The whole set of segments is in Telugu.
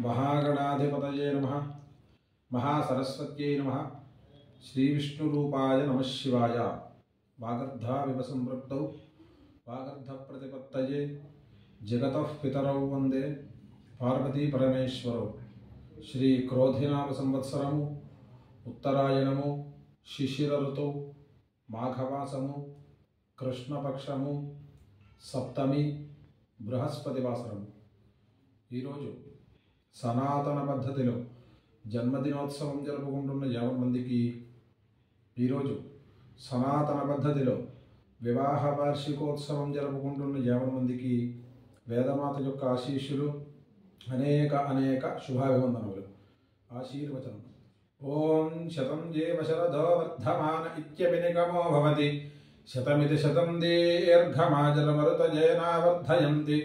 महागणाधिपतये नमः। महासरस्वत्यै नमः। श्रीविष्णुरूपाय नमः शिवाय। वागर्धाविव संपृक्तौ वागर्धप्रतिपत्तये जगतः पितरौ वन्दे पार्वती परमेश्वरौ। श्री क्रोधिनाम संवत्सरमु उत्तरायणमु शिशिर ऋतौ माघमासमु कृष्णपक्षము సప్తమి బృహస్పతి వాసరము। ఈరోజు సనాతన పద్ధతిలో జన్మదినోత్సవం జరుపుకుంటున్న 50 మందికి, ఈరోజు సనాతన పద్ధతిలో వివాహ వార్షికోత్సవం జరుపుకుంటున్న 50 మందికి వేదమాత యొక్క ఆశీస్సులు, అనేక అనేక శుభాభివందనములు। ఆశీర్వచనం। ఓం శతం జీవ శరదో వర్ధమాన ఇత్యభినిగమో భవతి శతమితి శతం దీర్ఘమాజలమరుతజేనావర్ధయంతి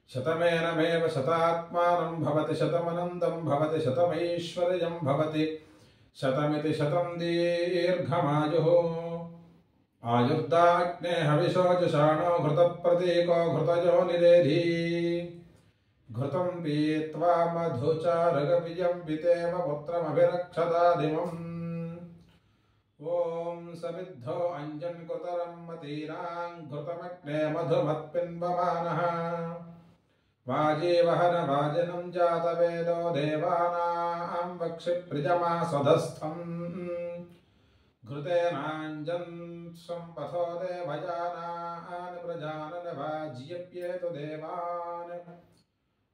శతమేనమేవ శతాత్మానం భవతి శతమనంతం భవతి శతమైశ్వర్యం భవతి శతమితి శతం దీర్ఘమాయుః। ఆయుర్దాగ్నే హవిషోజుషాణో ఘృతప్రతీకో ఘృతజో నిరేధి ఘృతం పీత్వా మధుచారగవిజం పితేమ పుత్రమభిరక్షతాదిమం। ఓం సమిద్ధో అంజన్కృతరం మతీనాం ఘృతమగ్నే మధుమత్పిన్వమానః వాజీవహన వాజనం జాతవేదో దేవానాం వక్షిప్రిజమాసధస్థం ఘృతేనాంజన్ సంపథో దేవయానాన్ ప్రజానన వాజ్యప్యేతు దేవాన్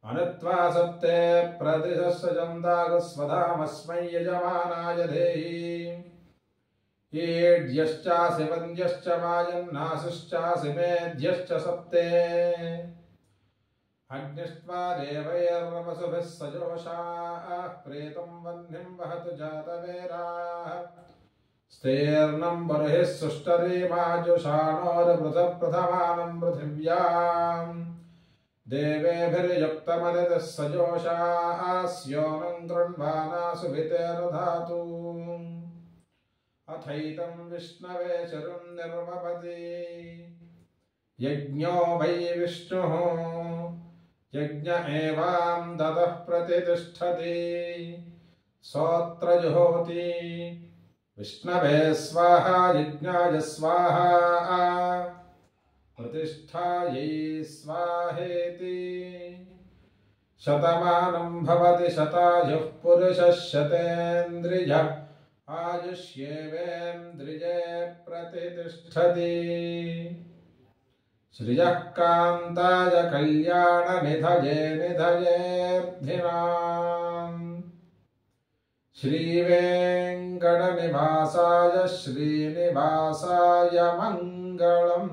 అనుత్వా సప్తే ప్రతిశస్సజందాగస్వధామస్మై యజమానాయ దేహి ఏడ్యశ్చాసి వంద్యశ్చ వాయన్నాసిశ్చాసి మేధ్యశ్చ సప్తే అగ్నిష్ట్వా దేవైర్వసుభిः సజోషాః ప్రేతం వహ్నిం వహతు జాతవేరాः స్తేర్నం బర్హిः సుష్టరీమాజుషాణోరమృతప్రథమానం పృథివ్యాం దేవేభిర్యుక్తమదితిः సజోషాస్యోనం గృణ్వానా సుభితేర్దధాతు అథైతం విష్ణవే శరుం నిర్వపతి యజ్ఞో వై విష్ణుః యజ్ఞ ఏవాం దదః ప్రతితిష్ఠతి సోత్ర జుహోతి విష్ణవే స్వాహా యజ్ఞాయ స్వాహా ప్రతిష్ఠాయై స్వాహేతి శతమానం భవతి శతాయుః పురుషः శతేంద్రియ ఆయుష్యేవేంద్రియే ప్రతితిష్ఠతి శ్రియః కాంతాయ కళ్యాణ నిధయే నిధయేర్థినాం శ్రీవేంకట నివాసాయ శ్రీనివాసాయ మంగళం।